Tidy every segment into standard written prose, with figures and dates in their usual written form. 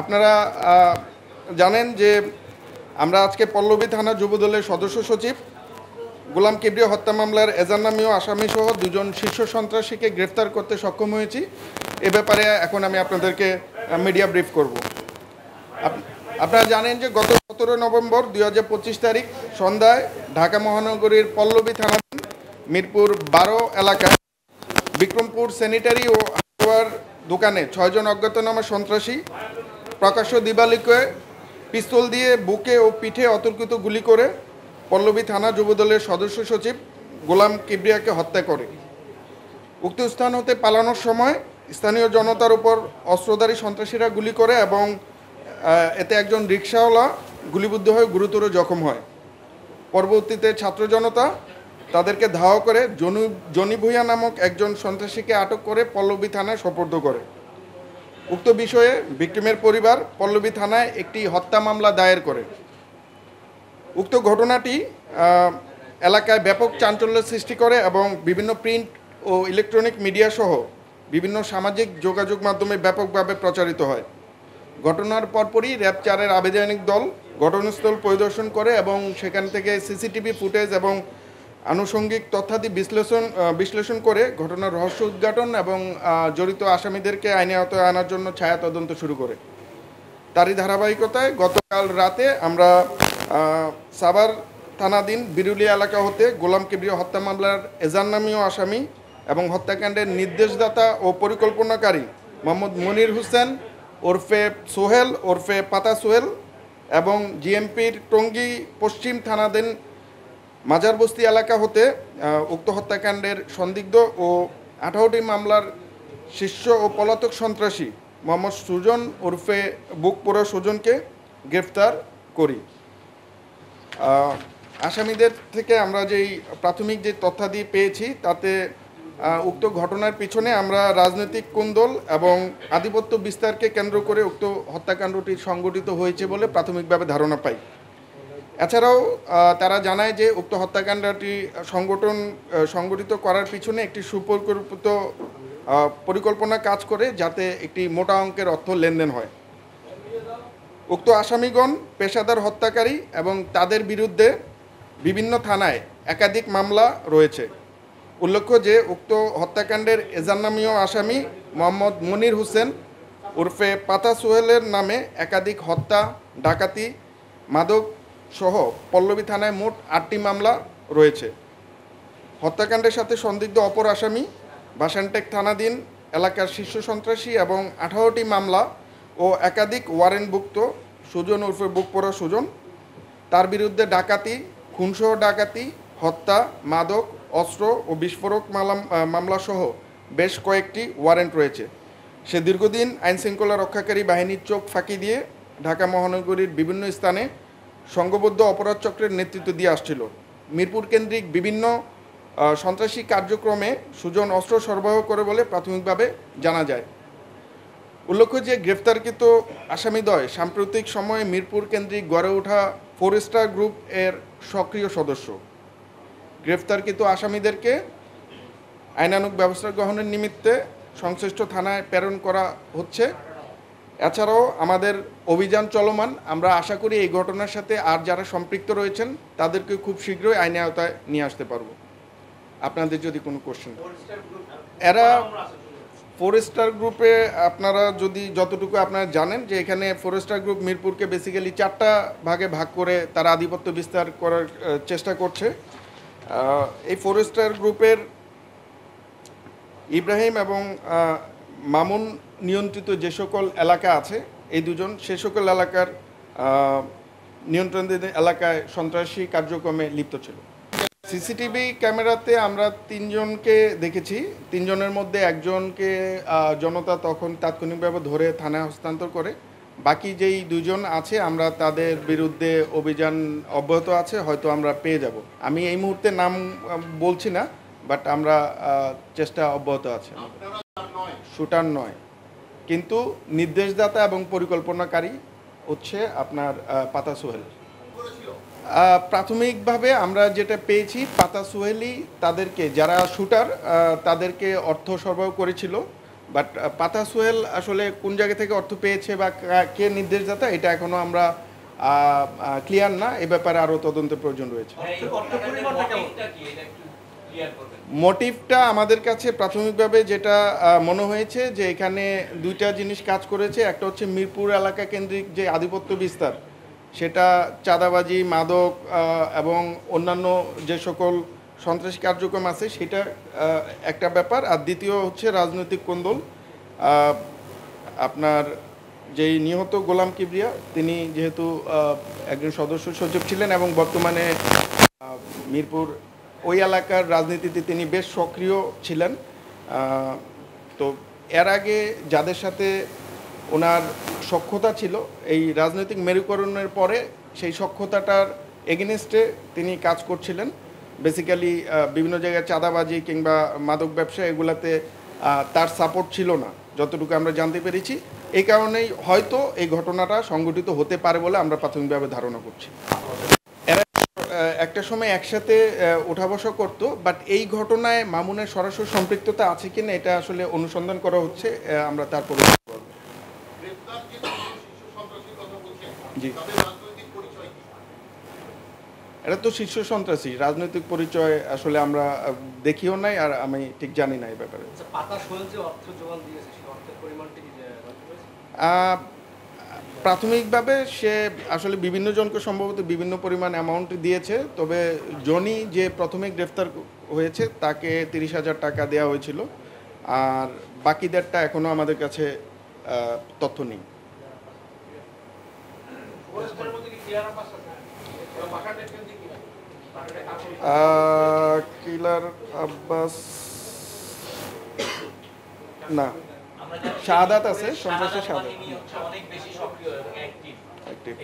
আপনারা জানেন যে আমরা আজকে পল্লবী থানা যুবদলের সদস্য সচিব গোলাম কিবরিয়া হত্যা মামলার এজাহারনামীয় আসামিসহ দুজন শীর্ষ সন্ত্রাসীকে গ্রেফতার করতে সক্ষম হয়েছি। এ ব্যাপারে এখন আমি আপনাদেরকে মিডিয়া ব্রিফ করব। আপনারা জানেন যে গত 17 নভেম্বর 2025 তারিখ সন্ধ্যায় ঢাকা মহানগরীর পল্লবী থানা মিরপুর 12 এলাকায় বিক্রমপুর স্যানিটারি ও হার্ডওয়্যার দোকানে 6 জন অজ্ঞাতনামা সন্ত্রাসী প্রকাশ্য দিবালোকে পিস্তল দিয়ে বুকে ও পিঠে অতর্কিত গুলি করে পল্লবী থানা যুবদলের সদস্য সচিব গোলাম কিবরিয়াকে হত্যা করে। উক্ত স্থান হতে পালানোর সময় স্থানীয় জনতার উপর অস্ত্রধারী সন্ত্রাসীরা গুলি করে এবং এতে একজন রিকশাওয়ালা গুলিবিদ্ধ হয়ে গুরুতর জখম হয়। পরবর্তীতে ছাত্র জনতা তাদেরকে ধাওয়া করে জনি ভূঁইয়া নামক একজন সন্ত্রাসীকে আটক করে পল্লবী থানায় সোপর্দ করে। উক্ত বিষয়ে ভিকটিমের পরিবার পল্লবী থানায় একটি হত্যা মামলা দায়ের করে। উক্ত ঘটনাটি এলাকায় ব্যাপক চাঞ্চল্যের সৃষ্টি করে এবং বিভিন্ন প্রিন্ট ও ইলেকট্রনিক মিডিয়া সহ বিভিন্ন সামাজিক যোগাযোগ মাধ্যমে ব্যাপকভাবে প্রচারিত হয়। ঘটনার পরপরই র্যাব 4-এর আবেদনিক দল ঘটনাস্থল পরিদর্শন করে এবং সেখান থেকে সিসিটিভি ফুটেজ এবং আনুষঙ্গিক তথ্যাদি বিশ্লেষণ করে ঘটনার রহস্য উদ্ঘাটন এবং জড়িত আসামিদেরকে আইনে আওতায় আনার জন্য ছায়া তদন্ত শুরু করে। তারই ধারাবাহিকতায় গতকাল রাতে আমরা সাভার থানাধীন বিরুলিয়া এলাকা হতে গোলাম কিবরিয়া হত্যা মামলার এজাহারনামীয় আসামি এবং হত্যাকাণ্ডের নির্দেশদাতা ও পরিকল্পনাকারী মোহাম্মদ মনির হোসেন ওরফে সোহেল ওরফে পাতা সোহেল এবং জিএমপির টঙ্গী পশ্চিম থানাধীন মাজারবস্তি এলাকা হতে উক্ত হত্যাকাণ্ডের সন্দিগ্ধ ও 18টি মামলার শীর্ষ ও পলাতক সন্ত্রাসী মোহাম্মদ সুজন ওরফে বুকপোড়া সুজনকে গ্রেফতার করি। আসামিদের থেকে আমরা যেই প্রাথমিক যে তথ্যাদি পেয়েছি তাতে উক্ত ঘটনার পিছনে আমরা রাজনৈতিক কোন্দল এবং আধিপত্য বিস্তারকে কেন্দ্র করে উক্ত হত্যাকাণ্ডটি সংগঠিত হয়েছে বলে প্রাথমিকভাবে ধারণা পাই। এছাড়াও তারা জানায় যে উক্ত হত্যাকাণ্ডটি সংগঠিত করার পিছনে একটি সুপরিকল্পিত পরিকল্পনা কাজ করে যাতে একটি মোটা অঙ্কের অর্থ লেনদেন হয়। উক্ত আসামিগণ পেশাদার হত্যাকারী এবং তাদের বিরুদ্ধে বিভিন্ন থানায় একাধিক মামলা রয়েছে। উল্লেখ্য যে উক্ত হত্যাকাণ্ডের এজাহারনামীয় আসামি মোহাম্মদ মনির হোসেন ওরফে পাতা সোহেলের নামে একাধিক হত্যা, ডাকাতি, মাদক সহ পল্লবী থানায় মোট 8টি মামলা রয়েছে। হত্যাকাণ্ডের সাথে সন্দিগ্ধ অপর আসামি বাসানটেক থানাধীন এলাকার শীর্ষ সন্ত্রাসী এবং 18টি মামলা ও একাধিক ওয়ারেন্টভুক্ত সুজন ওরফে বুকপোড়া সুজন, তার বিরুদ্ধে ডাকাতি, খুনসহ ডাকাতি, হত্যা, মাদক, অস্ত্র ও বিস্ফোরক মামলাসহ বেশ কয়েকটি ওয়ারেন্ট রয়েছে। সে দীর্ঘদিন আইনশৃঙ্খলা রক্ষাকারী বাহিনীর চোখ ফাঁকি দিয়ে ঢাকা মহানগরীর বিভিন্ন স্থানে সংঘবদ্ধ অপরাধ চক্রের নেতৃত্ব দিয়ে আসছিল। মিরপুর কেন্দ্রিক বিভিন্ন সন্ত্রাসী কার্যক্রমে সুজন অস্ত্র সরবরাহ করে বলে প্রাথমিকভাবে জানা যায়। উল্লেখ্য যে গ্রেফতারকৃত আসামিদ্বয় সাম্প্রতিক সময়ে মিরপুর কেন্দ্রিক গড়ে ওঠা 4 স্টার গ্রুপ এর সক্রিয় সদস্য। গ্রেফতারকৃত আসামিদেরকে আইনানুগ ব্যবস্থা গ্রহণের নিমিত্তে সংশ্লিষ্ট থানায় প্রেরণ করা হচ্ছে। এছাড়াও আমাদের অভিযান চলমান। আমরা আশা করি এই ঘটনার সাথে আর যারা সম্পৃক্ত রয়েছেন তাদেরকে খুব শীঘ্রই আইনের আওতায় নিয়ে আসতে পারব। আপনাদের যদি কোনো কোশ্চেন, এরা 4 স্টার গ্রুপে আপনারা যতটুকু আপনারা জানেন যে এখানে 4 স্টার গ্রুপ মিরপুরকে বেসিক্যালি 4টা ভাগে ভাগ করে তারা আধিপত্য বিস্তার করার চেষ্টা করছে। এই 4 স্টার গ্রুপের ইব্রাহিম এবং মামুন নিয়ন্ত্রিত যে সকল এলাকা আছে, এই দুজন সে সকল এলাকার নিয়ন্ত্রণাধীন এলাকায় সন্ত্রাসী কার্যক্রমে লিপ্ত ছিল। সিসিটিভি ক্যামেরাতে আমরা 3 জনকে দেখেছি। 3 জনের মধ্যে একজনকে জনতা তখন তাৎক্ষণিকভাবে ধরে থানায় হস্তান্তর করে। বাকি যেই 2 জন আছে আমরা তাদের বিরুদ্ধে অভিযান অব্যাহত আছে, হয়তো আমরা পেয়ে যাব। আমি এই মুহূর্তে নাম বলছি না, বাট আমরা চেষ্টা অব্যাহত আছে। শুটার নয়, কিন্তু নির্দেশদাতা এবং পরিকল্পনাকারী হচ্ছে আপনার পাতা সোহেল। প্রাথমিকভাবে আমরা যেটা পেয়েছি, পাতা সোহেলই তাদেরকে, যারা শুটার তাদেরকে অর্থ সরবরাহ করেছিল বাট পাতা সোহেল আসলে কোন জায়গা থেকে অর্থ পেয়েছে বা কে নির্দেশদাতা এটা এখনো আমরা ক্লিয়ার না, এ ব্যাপারে আরও তদন্তের প্রয়োজন রয়েছে। মোটিভটা আমাদের কাছে প্রাথমিকভাবে যেটা মনে হয়েছে যে এখানে দুইটা জিনিস কাজ করেছে। একটা হচ্ছে মিরপুর এলাকা কেন্দ্রিক যে আধিপত্য বিস্তার, সেটা চাঁদাবাজি, মাদক এবং অন্যান্য যে সকল সন্ত্রাসী কার্যক্রম আছে সেটা একটা ব্যাপার। আর দ্বিতীয় হচ্ছে রাজনৈতিক কোন্দল। আপনার যেই নিহত গোলাম কিবরিয়া, তিনি যেহেতু একজন সদস্য সচিব ছিলেন এবং বর্তমানে মিরপুর ওই এলাকার রাজনীতিতে তিনি বেশ সক্রিয় ছিলেন। তো এর আগে যাদের সাথে ওনার সখ্যতা ছিল, এই রাজনৈতিক মেরুকরণের পরে সেই সখ্যতাটার এগেনস্টে তিনি কাজ করছিলেন। বেসিক্যালি বিভিন্ন জায়গায় চাঁদাবাজি কিংবা মাদক ব্যবসা এগুলাতে তার সাপোর্ট ছিল না, যতটুকু আমরা জানতে পেরেছি। এই কারণেই হয়তো এই ঘটনাটা সংঘটিত হতে পারে বলে আমরা প্রাথমিকভাবে ধারণা করছি। এরা একটা সময় একসাথে ওঠা বসা করতো, বাট এই ঘটনায় মামুনের সরাসরি সম্পৃক্ততা আছে কিনা এটা আসলে অনুসন্ধান করা হচ্ছে, আমরা তারপরে জি। এটা তো শীর্ষ সন্ত্রাসী, রাজনৈতিক পরিচয় আসলে আমরা দেখিও নাই, আর আমি ঠিক জানি না এই ব্যাপারে। প্রাথমিকভাবে সে আসলে বিভিন্ন জনকে সম্ভবত বিভিন্ন পরিমাণ অ্যামাউন্ট দিয়েছে, তবে জনি যে প্রথমে গ্রেফতার হয়েছে তাকে 30,000 টাকা দেওয়া হয়েছিল, আর বাকিদেরটা এখনও আমাদের কাছে তথ্য নেই। কিলার আব্বাস না, শাহাদাত আছে, সন্ত্রাসী শাহাদাত। অনেক বেশি সক্রিয় এবং অ্যাক্টিভ।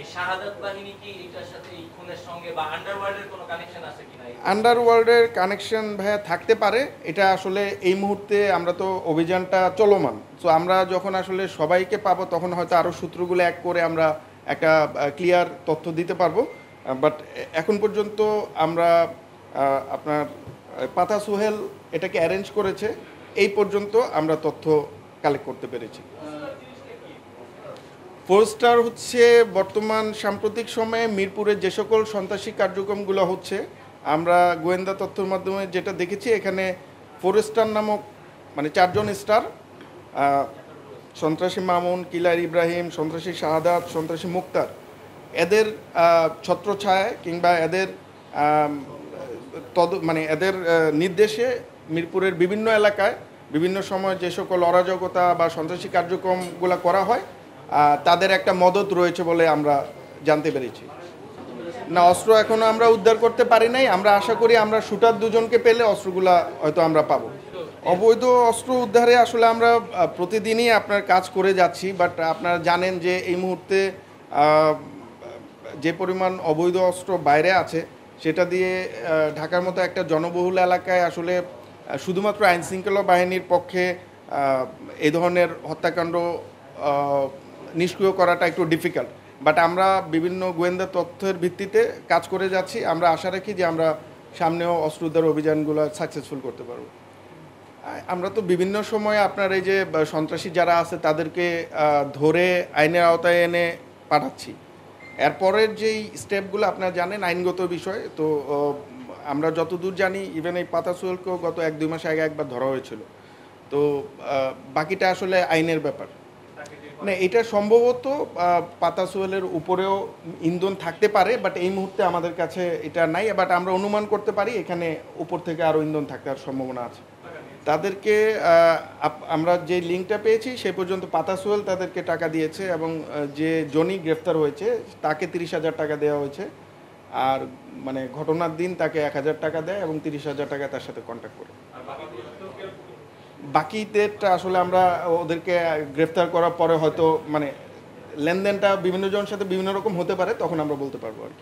এই শাহাদাত বাহিনী কি এটার সাথে এই খুনের সঙ্গে বা আন্ডারওয়ার্ল্ডের কোনো কানেকশন আছে কিনা? আন্ডারওয়ার্ল্ডের কানেকশন ভাইয়া থাকতে পারে, এটা আসলে এই মুহূর্তে আমরা তো অভিযানটা চলমান, সো আমরা যখন আসলে সবাইকে পাবো তখন হয়তো আরও সূত্রগুলো এক করে আমরা একটা ক্লিয়ার তথ্য দিতে পারবো। বাট এখন পর্যন্ত আমরা আপনার পাতা সোহেল এটাকে অ্যারেঞ্জ করেছে, এই পর্যন্ত আমরা তথ্য কালেক্ট করতে পেরেছি। ফোরস্টার হচ্ছে বর্তমান সাম্প্রতিক সময়ে মিরপুরের যে সকল সন্ত্রাসী কার্যক্রমগুলো হচ্ছে, আমরা গোয়েন্দা তথ্যের মাধ্যমে যেটা দেখেছি, এখানে ফোরস্টার নামক মানে 4 জন স্টার, সন্ত্রাসী মামুন, কিলার ইব্রাহিম, সন্ত্রাসী শাহাদাত, সন্ত্রাসী মুক্তার, এদের ছত্রছায়ায় কিংবা এদের মানে এদের নির্দেশে মিরপুরের বিভিন্ন এলাকায় বিভিন্ন সময় যে সকল অরাজকতা বা সন্ত্রাসী কার্যক্রমগুলো করা হয়, তাদের একটা মদত রয়েছে বলে আমরা জানতে পেরেছি। না, অস্ত্র এখনও আমরা উদ্ধার করতে পারি নাই, আমরা আশা করি আমরা শুটার 2 জনকে পেলে অস্ত্রগুলা হয়তো আমরা পাবো। অবৈধ অস্ত্র উদ্ধারে আসলে আমরা প্রতিদিনই আপনার কাজ করে যাচ্ছি, বাট আপনারা জানেন যে এই মুহূর্তে যে পরিমাণ অবৈধ অস্ত্র বাইরে আছে, সেটা দিয়ে ঢাকার মতো একটা জনবহুল এলাকায় আসলে শুধুমাত্র আইনশৃঙ্খলা বাহিনীর পক্ষে এই ধরনের হত্যাকাণ্ড নিষ্ক্রিয় করাটা একটু ডিফিকাল্ট। বাট আমরা বিভিন্ন গোয়েন্দা তথ্যের ভিত্তিতে কাজ করে যাচ্ছি, আমরা আশা রাখি যে আমরা সামনেও অস্ত্র উদ্ধার অভিযানগুলো সাকসেসফুল করতে পারব। আমরা তো বিভিন্ন সময় আপনার এই যে সন্ত্রাসী যারা আছে তাদেরকে ধরে আইনের আওতায় এনে পাঠাচ্ছি। এরপরের যেই স্টেপগুলো আপনারা জানেন আইনগত বিষয়, তো আমরা যতদূর জানি ইভেন এই পাতা সোহেলকেও গত 1-2 মাস আগে একবার ধরা হয়েছিল। তো বাকিটা আসলে আইনের ব্যাপার। না, এটা সম্ভবত পাতা সোহেলের উপরেও ইন্ধন থাকতে পারে, বাট এই মুহূর্তে আমাদের কাছে এটা নাই। বাট আমরা অনুমান করতে পারি এখানে উপর থেকে আরও ইন্ধন থাকার সম্ভাবনা আছে। তাদেরকে আমরা যে লিঙ্কটা পেয়েছি সে পর্যন্ত পাতা সোহেল তাদেরকে টাকা দিয়েছে, এবং যে জনি গ্রেফতার হয়েছে তাকে 30,000 টাকা দেওয়া হয়েছে, আর মানে ঘটনার দিন তাকে 1,000 টাকা দেয় এবং 30,000 টাকা তার সাথে কন্ট্যাক্ট করে। বাকিদেরটা আসলে আমরা ওদেরকে গ্রেফতার করার পরে হয়তো মানে লেনদেনটা বিভিন্ন জনের সাথে বিভিন্ন রকম হতে পারে, তখন আমরা বলতে পারবো আর কি।